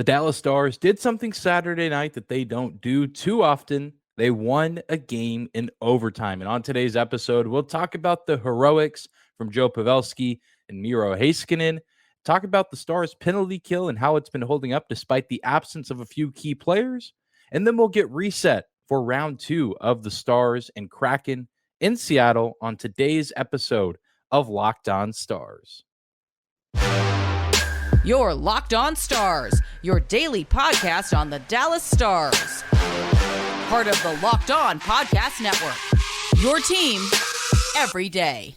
The Dallas Stars did something Saturday night that they don't do too often. They won a game in overtime. And on today's episode, we'll talk about the heroics from Joe Pavelski and Miro Heiskanen, talk about the Stars' penalty kill and how it's been holding up despite the absence of a few key players. And then we'll get reset for round 2 of the Stars and Kraken in Seattle on today's episode of Locked On Stars. Your Locked On Stars, your daily podcast on the Dallas Stars. Part of the Locked On Podcast Network. Your team every day.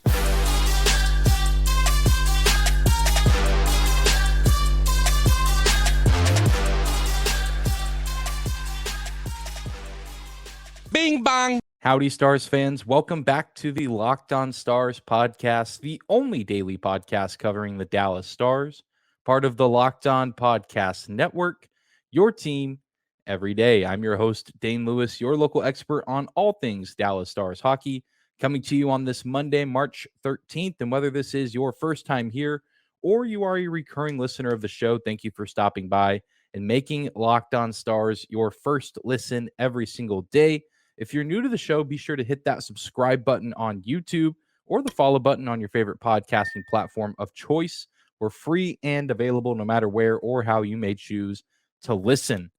Bing bong. Howdy, Stars fans. Welcome back to the Locked On Stars podcast, the only daily podcast covering the Dallas Stars, part of the Locked On Podcast Network, your team every day. I'm your host, Dane Lewis, your local expert on all things Dallas Stars hockey, coming to you on this Monday, March 13th. And whether this is your first time here or you are a recurring listener of the show, thank you for stopping by and making Locked On Stars your first listen every single day. If you're new to the show, be sure to hit that subscribe button on YouTube or the follow button on your favorite podcasting platform of choice. We're free and available no matter where or how you may choose to listen.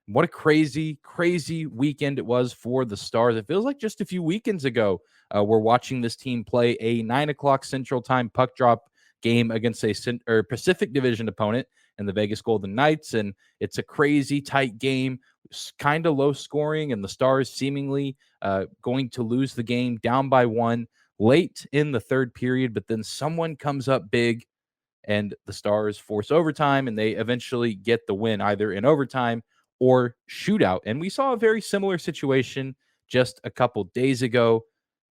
What a crazy, crazy weekend it was for the Stars. It feels like just a few weekends ago, we're watching this team play a 9 o'clock Central Time puck drop game against a Pacific Division opponent in the Vegas Golden Knights, and it's a crazy tight game, kind of low scoring, and the Stars seemingly going to lose the game down by 1 late in the third period, but then someone comes up big and the Stars force overtime, and they eventually get the win either in overtime or shootout. And we saw a very similar situation just a couple days ago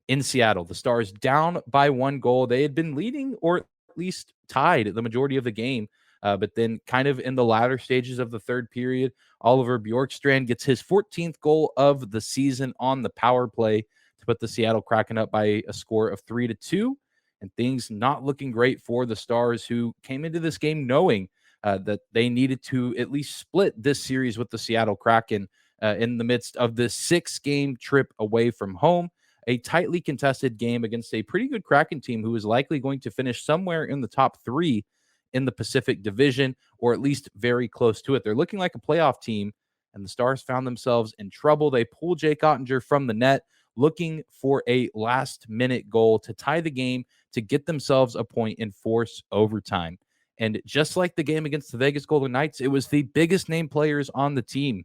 in Seattle. The Stars down by 1 goal. They had been leading or at least tied the majority of the game. But then kind of in the latter stages of the third period, Oliver Bjorkstrand gets his 14th goal of the season on the power play to put the Seattle Kraken up by a score of 3-2. And things not looking great for the Stars, who came into this game knowing that they needed to at least split this series with the Seattle Kraken in the midst of this 6-game trip away from home. A tightly contested game against a pretty good Kraken team who is likely going to finish somewhere in the top 3 in the Pacific Division, or at least very close to it. They're looking like a playoff team, and the Stars found themselves in trouble. They pulled Jake Ottinger from the net, looking for a last-minute goal to tie the game to get themselves a point and force overtime. And just like the game against the Vegas Golden Knights, it was the biggest name players on the team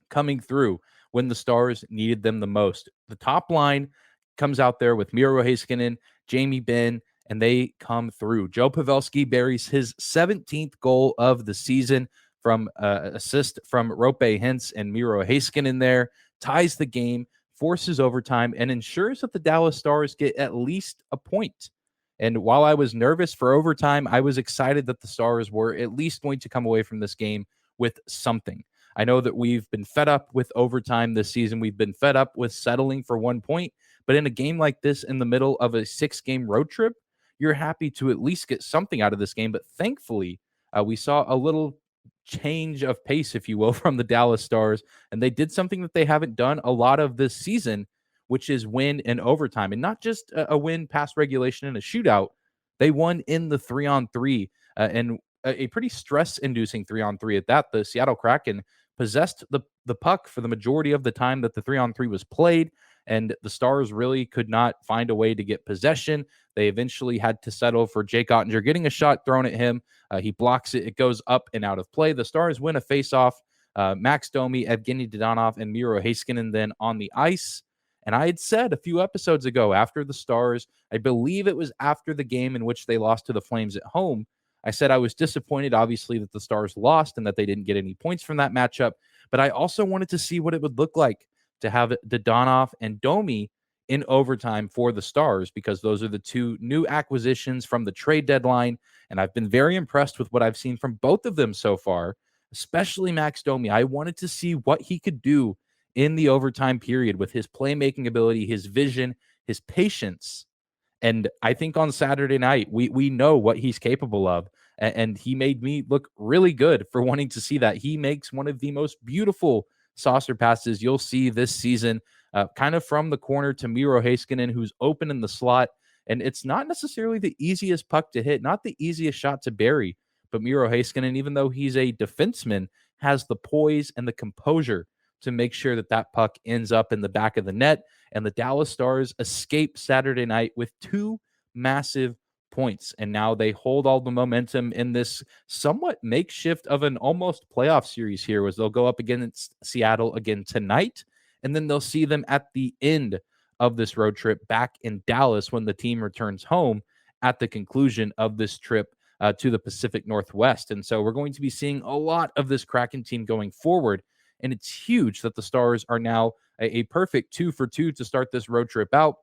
coming through when the Stars needed them the most. The top line comes out there with Miro Heiskanen, Jamie Benn, and they come through. Joe Pavelski buries his 17th goal of the season from assist from Rope Hintz and Miro Heiskanen there, ties the game, forces overtime, and ensures that the Dallas Stars get at least a point. And while I was nervous for overtime, I was excited that the Stars were at least going to come away from this game with something. I know that we've been fed up with overtime this season. We've been fed up with settling for 1 point. But in a game like this, in the middle of a 6-game road trip, you're happy to at least get something out of this game. But thankfully, we saw a little change of pace, if you will, from the Dallas Stars. And they did something that they haven't done a lot of this season, which is win in overtime. And not just a win past regulation in a shootout. They won in the 3-on-3 and a pretty stress-inducing 3-on-3 at that. The Seattle Kraken possessed the puck for the majority of the time that the 3-on-3 was played, and the Stars really could not find a way to get possession. They eventually had to settle for Jake Ottinger getting a shot thrown at him. He blocks it. It goes up and out of play. The Stars win a faceoff. Max Domi, Evgeny Dodonov, and Miro Heiskanen then on the ice. And I had said a few episodes ago after the Stars, I believe it was after the game in which they lost to the Flames at home, I said I was disappointed, obviously, that the Stars lost and that they didn't get any points from that matchup. But I also wanted to see what it would look like to have Dodonov and Domi in overtime for the Stars, because those are the two new acquisitions from the trade deadline. And I've been very impressed with what I've seen from both of them so far, especially Max Domi. I wanted to see what he could do in the overtime period with his playmaking ability, his vision, his patience. And I think on Saturday night, we know what he's capable of. And he made me look really good for wanting to see that. He makes one of the most beautiful saucer passes you'll see this season, kind of from the corner to Miro Heiskanen, who's open in the slot. And it's not necessarily the easiest puck to hit, not the easiest shot to bury. But Miro Heiskanen, even though he's a defenseman, has the poise and the composure to make sure that that puck ends up in the back of the net. And the Dallas Stars escape Saturday night with 2 massive points. And now they hold all the momentum in this somewhat makeshift of an almost playoff series here, as they'll go up against Seattle again tonight. And then they'll see them at the end of this road trip back in Dallas when the team returns home at the conclusion of this trip to the Pacific Northwest. And so we're going to be seeing a lot of this Kraken team going forward. And it's huge that the Stars are now a perfect 2 for 2 to start this road trip out.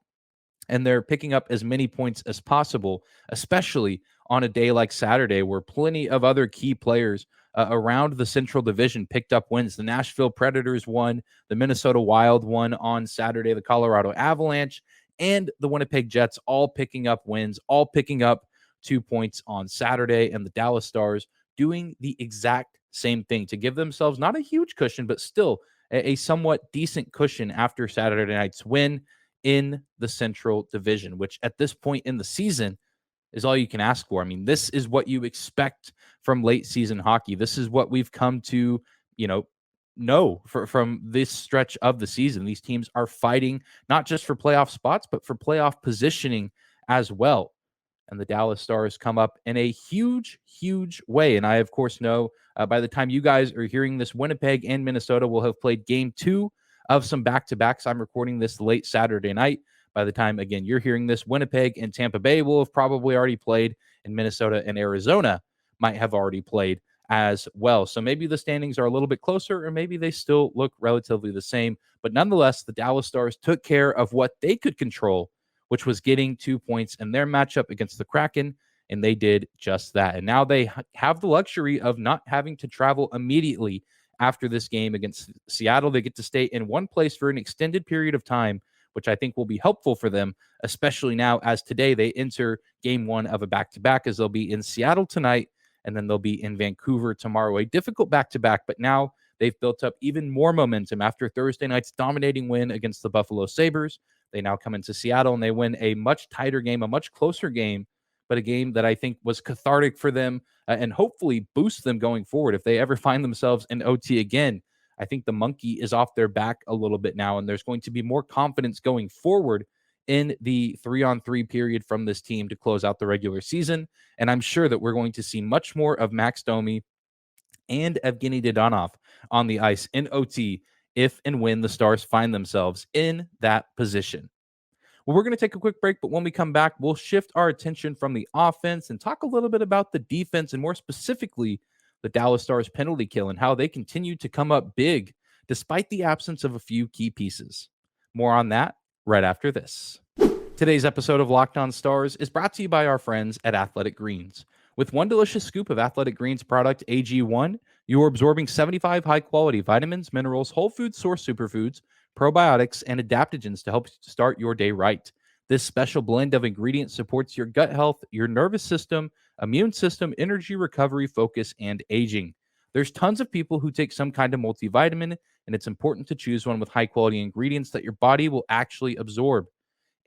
And they're picking up as many points as possible, especially on a day like Saturday, where plenty of other key players around the Central Division picked up wins. The Nashville Predators won, the Minnesota Wild won on Saturday, the Colorado Avalanche, and the Winnipeg Jets all picking up wins, all picking up 2 points on Saturday, and the Dallas Stars doing the exact same thing to give themselves not a huge cushion, but still a somewhat decent cushion after Saturday night's win in the Central Division, which at this point in the season is all you can ask for. I mean, this is what you expect from late season hockey. This is what we've come to, know from this stretch of the season. These teams are fighting not just for playoff spots, but for playoff positioning as well. And the Dallas Stars come up in a huge, huge way. And I, of course, know by the time you guys are hearing this, Winnipeg and Minnesota will have played game 2 of some back-to-backs. I'm recording this late Saturday night. By the time, again, you're hearing this, Winnipeg and Tampa Bay will have probably already played, and Minnesota and Arizona might have already played as well. So maybe the standings are a little bit closer, or maybe they still look relatively the same. But nonetheless, the Dallas Stars took care of what they could control, which was getting 2 points in their matchup against the Kraken, and they did just that. And now they have the luxury of not having to travel immediately after this game against Seattle. They get to stay in one place for an extended period of time, which I think will be helpful for them, especially now as today they enter game 1 of a back-to-back, as they'll be in Seattle tonight, and then they'll be in Vancouver tomorrow. A difficult back-to-back, but now they've built up even more momentum after Thursday night's dominating win against the Buffalo Sabres. They now come into Seattle and they win a much tighter game, a much closer game, but a game that I think was cathartic for them and hopefully boosts them going forward. If they ever find themselves in OT again, I think the monkey is off their back a little bit now, and there's going to be more confidence going forward in the 3-on-3 period from this team to close out the regular season. And I'm sure that we're going to see much more of Max Domi and Evgeny Dodonov on the ice in OT if and when the Stars find themselves in that position. Well, we're going to take a quick break, but when we come back, we'll shift our attention from the offense and talk a little bit about the defense, and more specifically, the Dallas Stars penalty kill and how they continue to come up big despite the absence of a few key pieces. More on that right after this. Today's episode of Locked On Stars is brought to you by our friends at Athletic Greens. With one delicious scoop of Athletic Greens product AG1, you are absorbing 75 high-quality vitamins, minerals, whole food source superfoods, probiotics, and adaptogens to help start your day right. This special blend of ingredients supports your gut health, your nervous system, immune system, energy recovery, focus, and aging. There's tons of people who take some kind of multivitamin, and it's important to choose one with high-quality ingredients that your body will actually absorb.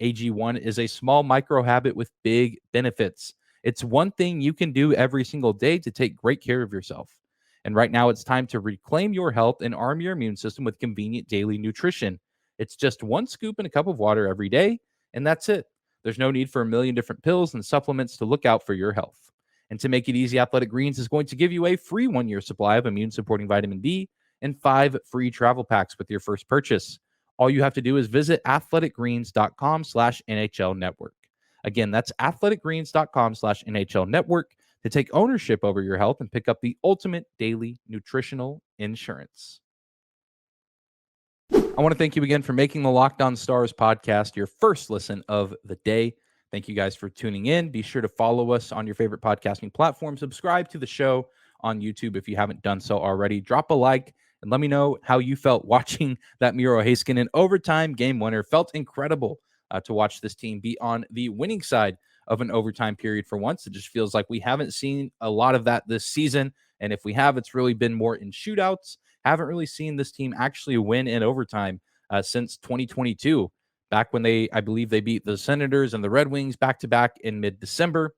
AG1 is a small micro habit with big benefits. It's one thing you can do every single day to take great care of yourself. And right now, it's time to reclaim your health and arm your immune system with convenient daily nutrition. It's just one scoop in a cup of water every day, and that's it. There's no need for a million different pills and supplements to look out for your health. And to make it easy, Athletic Greens is going to give you a free 1-year supply of immune-supporting vitamin D and 5 free travel packs with your first purchase. All you have to do is visit athleticgreens.com/NHL Network. Again, that's athleticgreens.com/NHL Network to take ownership over your health and pick up the ultimate daily nutritional insurance. I want to thank you again for making the Locked On Stars podcast your first listen of the day. Thank you guys for tuning in. Be sure to follow us on your favorite podcasting platform. Subscribe to the show on YouTube if you haven't done so already. Drop a like and let me know how you felt watching that Miro Heiskanen overtime game winner. Felt incredible to watch this team be on the winning side of an overtime period for once. It just feels like we haven't seen a lot of that this season. And if we have, it's really been more in shootouts. Haven't really seen this team actually win in overtime since 2022, back when I believe they beat the Senators and the Red Wings back to back in mid-December.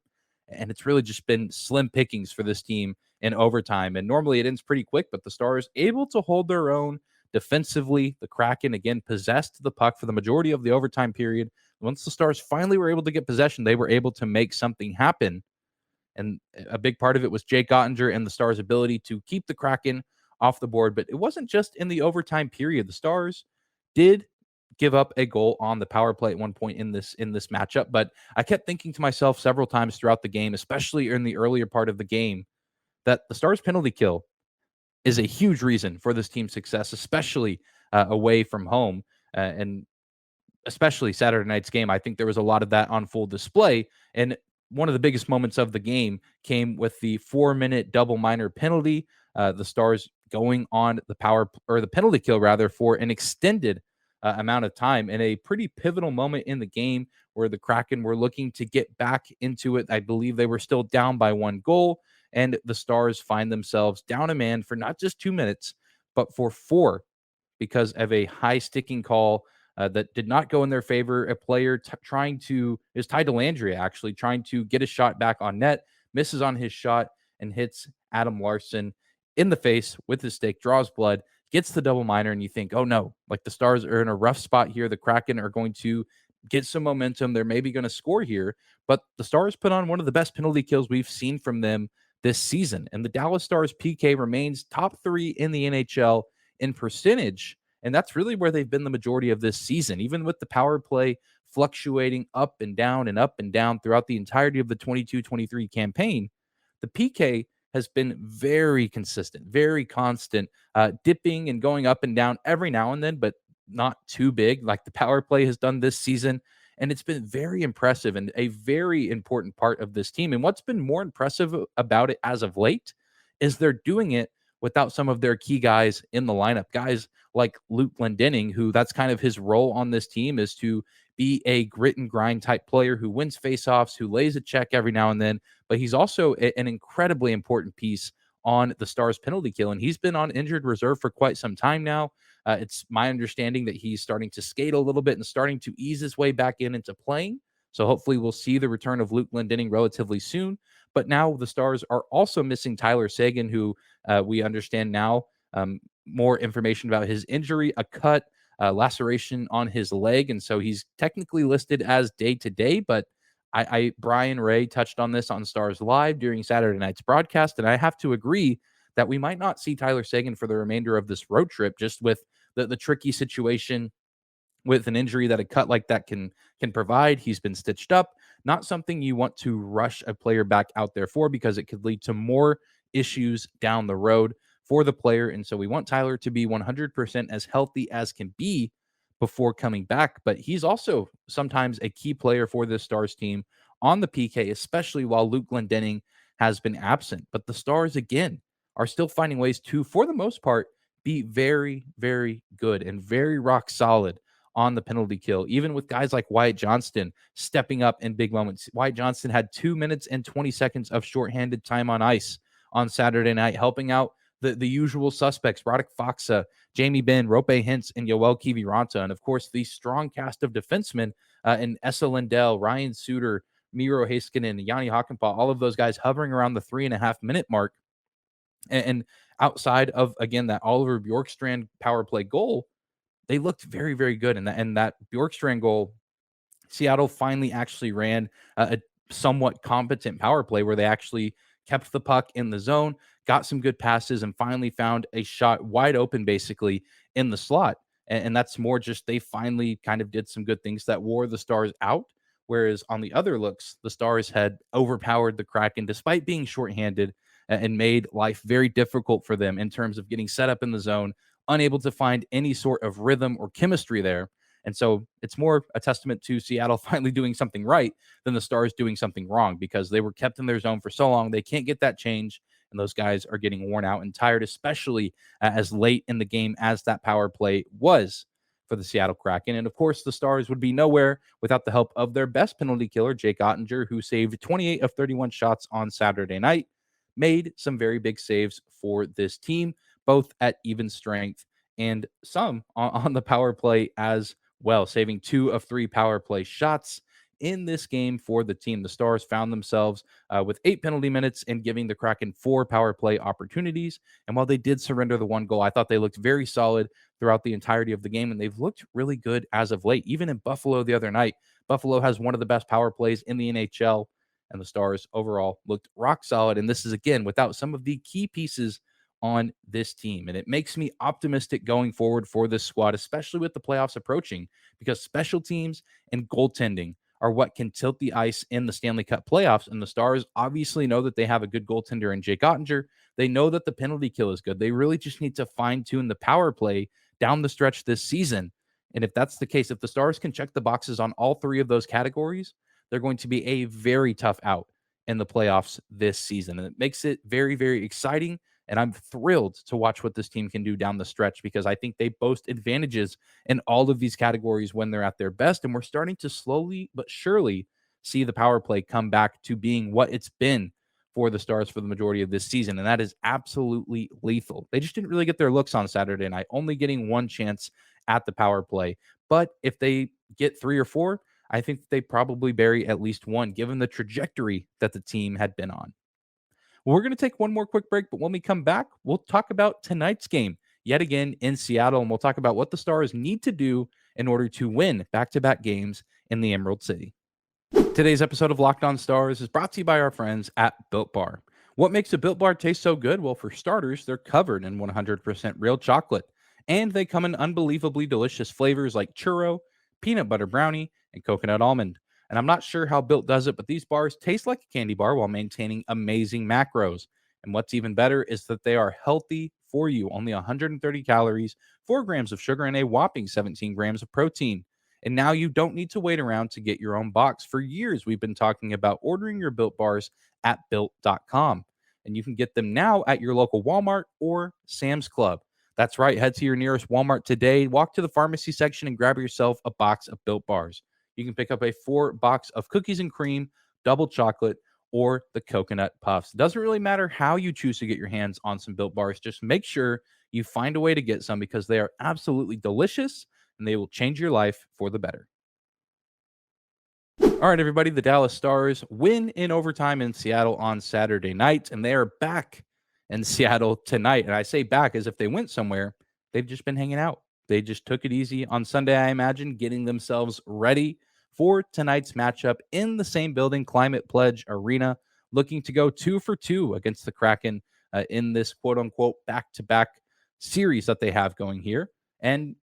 And it's really just been slim pickings for this team in overtime. And normally it ends pretty quick, but the Stars able to hold their own defensively. The Kraken, again, possessed the puck for the majority of the overtime period. Once the Stars finally were able to get possession, they were able to make something happen. And a big part of it was Jake Ottinger and the Stars' ability to keep the Kraken off the board. But it wasn't just in the overtime period. The Stars did give up a goal on the power play at one point in this matchup. But I kept thinking to myself several times throughout the game, especially in the earlier part of the game, that the Stars' penalty kill is a huge reason for this team's success, especially away from home. And especially Saturday night's game, I think there was a lot of that on full display. And one of the biggest moments of the game came with the 4-minute double minor penalty. The Stars going on the penalty kill rather, for an extended amount of time, and a pretty pivotal moment in the game where the Kraken were looking to get back into it. I believe they were still down by 1 goal, and the Stars find themselves down a man for not just 2 minutes, but for 4, because of a high sticking call that did not go in their favor. A player tied to Landry, actually trying to get a shot back on net, misses on his shot and hits Adam Larson in the face with his stick, draws blood, gets the double minor, and you think, oh no, like the Stars are in a rough spot here. The Kraken are going to get some momentum. They're maybe going to score here. But the Stars put on one of the best penalty kills we've seen from them this season. And the Dallas Stars PK remains top 3 in the NHL in percentage. And that's really where they've been the majority of this season, even with the power play fluctuating up and down throughout the entirety of the 22-23 campaign. The PK has been very consistent, very constant, dipping and going up and down every now and then, but not too big like the power play has done this season. And it's been very impressive and a very important part of this team. And what's been more impressive about it as of late is they're doing it without some of their key guys in the lineup. Guys like Luke Glendening, who that's kind of his role on this team, is to be a grit and grind type player who wins faceoffs, who lays a check every now and then. But he's also an incredibly important piece on the Stars penalty kill. And he's been on injured reserve for quite some time now. It's my understanding that he's starting to skate a little bit and starting to ease his way back into playing. So hopefully we'll see the return of Luke Glendening relatively soon. But now the Stars are also missing Tyler Seguin, who we understand now more information about his injury, a cut, laceration on his leg. And so he's technically listed as day-to-day, but Brian Ray touched on this on Stars Live during Saturday night's broadcast, and I have to agree that we might not see Tyler Seguin for the remainder of this road trip, just with the tricky situation with an injury that a cut like that can provide. He's been stitched up. Not something you want to rush a player back out there for, because it could lead to more issues down the road for the player. And so we want Tyler to be 100% as healthy as can be before coming back. But he's also sometimes a key player for this Stars team on the PK, especially while Luke Glendening has been absent. But the Stars, again, are still finding ways to, for the most part, be very, very good and very rock solid on the penalty kill, even with guys like Wyatt Johnston stepping up in big moments. Wyatt Johnston had 2 minutes and 20 seconds of shorthanded time on ice on Saturday night, helping out the usual suspects, Radek Faksa, Jamie Benn, Rope Hintz, and Yoel Kiviranta. And of course, the strong cast of defensemen in Esa Lindell, Ryan Suter, Miro Heiskanen, Yanni Hakanpää, all of those guys hovering around the 3.5-minute mark. And outside of, again, that Oliver Bjorkstrand power play goal, they looked very, very good. And that Bjorkstrand goal, Seattle finally actually ran a somewhat competent power play where they actually kept the puck in the zone, got some good passes, and finally found a shot wide open, basically, in the slot. And that's more just they finally kind of did some good things that wore the Stars out. Whereas on the other looks, the Stars had overpowered the Kraken despite being shorthanded and made life very difficult for them in terms of getting set up in the zone, unable to find any sort of rhythm or chemistry there. And so it's more a testament to Seattle finally doing something right than the Stars doing something wrong, because they were kept in their zone for so long. They can't get that change, and those guys are getting worn out and tired, especially as late in the game as that power play was. for the Seattle Kraken. And of course, the Stars would be nowhere without the help of their best penalty killer, Jake Ottinger, who saved 28 of 31 shots on Saturday night, made some very big saves for this team, both at even strength and some on the power play as well, saving 2 of 3 power play shots in this game for the team. The Stars found themselves with 8 penalty minutes and giving the Kraken 4 power play opportunities. And while they did surrender the 1 goal, I thought they looked very solid throughout the entirety of the game, and they've looked really good as of late. Even in Buffalo the other night, Buffalo has one of the best power plays in the NHL, and the Stars overall looked rock solid. And this is, again, without some of the key pieces on this team. And it makes me optimistic going forward for this squad, especially with the playoffs approaching, because special teams and goaltending are what can tilt the ice in the Stanley Cup playoffs. And the Stars obviously know that they have a good goaltender in Jake Ottinger. They know that the penalty kill is good. They really just need to fine tune the power play down the stretch this season. And if that's the case, if the Stars can check the boxes on all 3 of those categories, they're going to be a very tough out in the playoffs this season. And it makes it very, very exciting. And I'm thrilled to watch what this team can do down the stretch, because I think they boast advantages in all of these categories when they're at their best. And we're starting to slowly but surely see the power play come back to being what it's been for the Stars for the majority of this season. And that is absolutely lethal. They just didn't really get their looks on Saturday night, only getting 1 chance at the power play. But if they get 3 or 4, I think they probably bury at least 1, given the trajectory that the team had been on. Well, we're going to take one more quick break, but when we come back, we'll talk about tonight's game yet again in Seattle, and we'll talk about what the Stars need to do in order to win back-to-back games in the Emerald City. Today's episode of Locked On Stars is brought to you by our friends at Built Bar. What makes a Built Bar taste so good? Well, for starters, they're covered in 100% real chocolate, and they come in unbelievably delicious flavors like churro, peanut butter brownie, and coconut almond. And I'm not sure how Built does it, but these bars taste like a candy bar while maintaining amazing macros. And what's even better is that they are healthy for you. Only 130 calories, 4 grams of sugar, and a whopping 17 grams of protein. And now you don't need to wait around to get your own box. For years, we've been talking about ordering your Built bars at Built.com. And you can get them now at your local Walmart or Sam's Club. That's right. Head to your nearest Walmart today, walk to the pharmacy section, and grab yourself a box of Built bars. You can pick up a 4-box of cookies and cream, double chocolate, or the coconut puffs. It doesn't really matter how you choose to get your hands on some Built bars. Just make sure you find a way to get some, because they are absolutely delicious and they will change your life for the better. All right, everybody, the Dallas Stars win in overtime in Seattle on Saturday night, and they are back in Seattle tonight. And I say back as if they went somewhere. They've just been hanging out. They just took it easy on Sunday, I imagine, getting themselves ready for tonight's matchup in the same building, Climate Pledge Arena, looking to go 2 for 2 against the Kraken in this quote-unquote back-to-back series that they have going here. And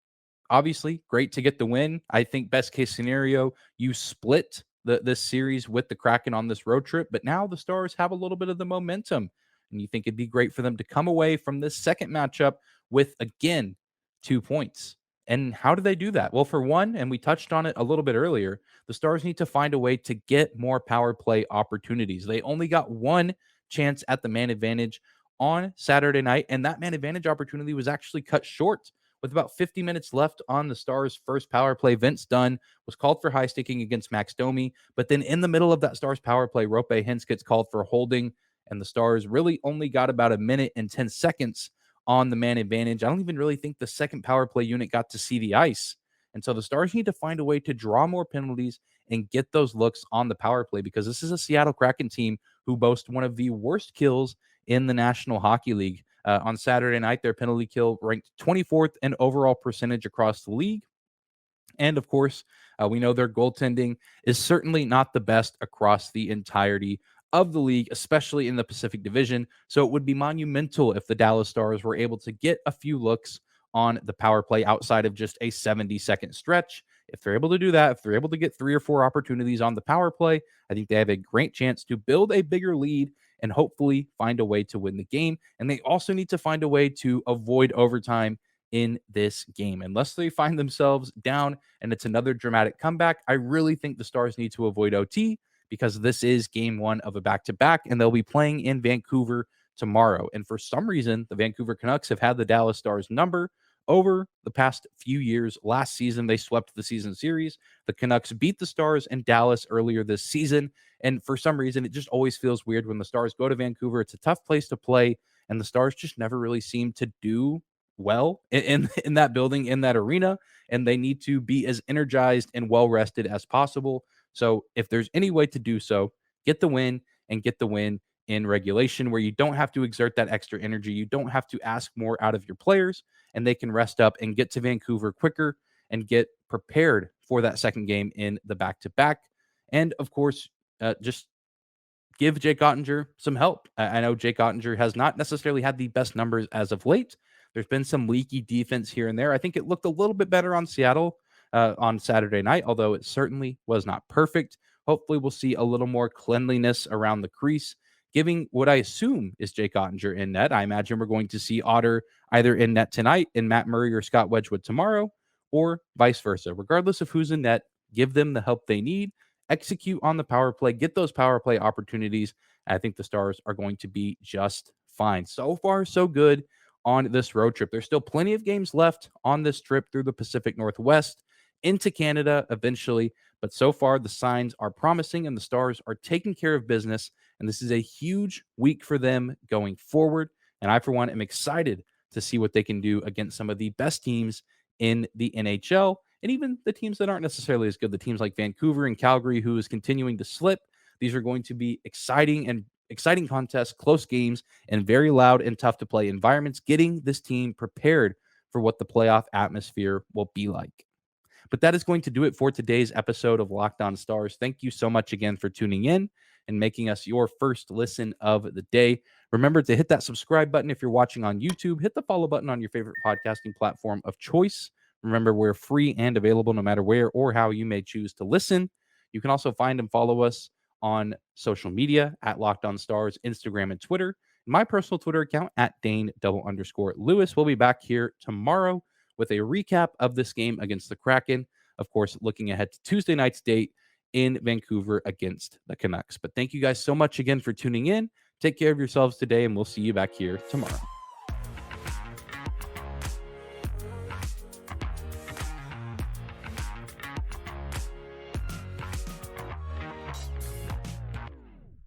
obviously, great to get the win. I think best case scenario, you split this series with the Kraken on this road trip, but now the Stars have a little bit of the momentum, and you think it'd be great for them to come away from this second matchup with, again, 2 points. And how do they do that? Well, for one, and we touched on it a little bit earlier, the Stars need to find a way to get more power play opportunities. They only got 1 chance at the man advantage on Saturday night, and that man advantage opportunity was actually cut short. With about 50 minutes left on the Stars' first power play, Vince Dunn was called for high sticking against Max Domi. But then in the middle of that Stars power play, Rope Hintz gets called for holding, and the Stars really only got about 1 minute and 10 seconds on the man advantage. I don't even really think the second power play unit got to see the ice. And so the Stars need to find a way to draw more penalties and get those looks on the power play, because this is a Seattle Kraken team who boast one of the worst kills in the National Hockey League. On Saturday night, their penalty kill ranked 24th in overall percentage across the league. And of course, we know their goaltending is certainly not the best across the entirety of the league, especially in the Pacific Division. So it would be monumental if the Dallas Stars were able to get a few looks on the power play outside of just a 70-second stretch. If they're able to do that, if they're able to get 3 or 4 opportunities on the power play, I think they have a great chance to build a bigger lead and hopefully find a way to win the game. And they also need to find a way to avoid overtime in this game. Unless they find themselves down and it's another dramatic comeback, I really think the Stars need to avoid OT, because this is game 1 of a back-to-back, and they'll be playing in Vancouver tomorrow. And for some reason, the Vancouver Canucks have had the Dallas Stars number over the past few years. Last season, they swept the season series. The Canucks beat the Stars and Dallas earlier this season. And for some reason, it just always feels weird when the Stars go to Vancouver. It's a tough place to play, and the Stars just never really seem to do well in that building, in that arena, and they need to be as energized and well rested as possible. So if there's any way to do so, get the win and get the win in regulation where you don't have to exert that extra energy. You don't have to ask more out of your players, and they can rest up and get to Vancouver quicker and get prepared for that second game in the back-to-back. And of course, just give Jake Ottinger some help. I know Jake Ottinger has not necessarily had the best numbers as of late. There's been some leaky defense here and there. I think it looked a little bit better on Seattle on Saturday night, although it certainly was not perfect. Hopefully, we'll see a little more cleanliness around the crease, giving what I assume is Jake Ottinger in net. I imagine we're going to see Otter either in net tonight and Matt Murray or Scott Wedgwood tomorrow, or vice versa. Regardless of who's in net, give them the help they need, execute on the power play, get those power play opportunities. I think the Stars are going to be just fine. So far, so good on this road trip. There's still plenty of games left on this trip through the Pacific Northwest into Canada eventually. But so far, the signs are promising and the Stars are taking care of business. And this is a huge week for them going forward. And I, for one, am excited to see what they can do against some of the best teams in the NHL, and even the teams that aren't necessarily as good, the teams like Vancouver and Calgary, who is continuing to slip. These are going to be exciting contests, close games, and very loud and tough to play environments, getting this team prepared for what the playoff atmosphere will be like. But that is going to do it for today's episode of Locked On Stars. Thank you so much again for tuning in and making us your first listen of the day. Remember to hit that subscribe button if you're watching on YouTube. Hit the follow button on your favorite podcasting platform of choice. Remember, we're free and available no matter where or how you may choose to listen. You can also find and follow us on social media at Locked On Stars, Instagram and Twitter. My personal Twitter account at Dane_Lewis. We'll be back here tomorrow with a recap of this game against the Kraken. Of course, looking ahead to Tuesday night's date in Vancouver against the Canucks. But thank you guys so much again for tuning in. Take care of yourselves today, and we'll see you back here tomorrow.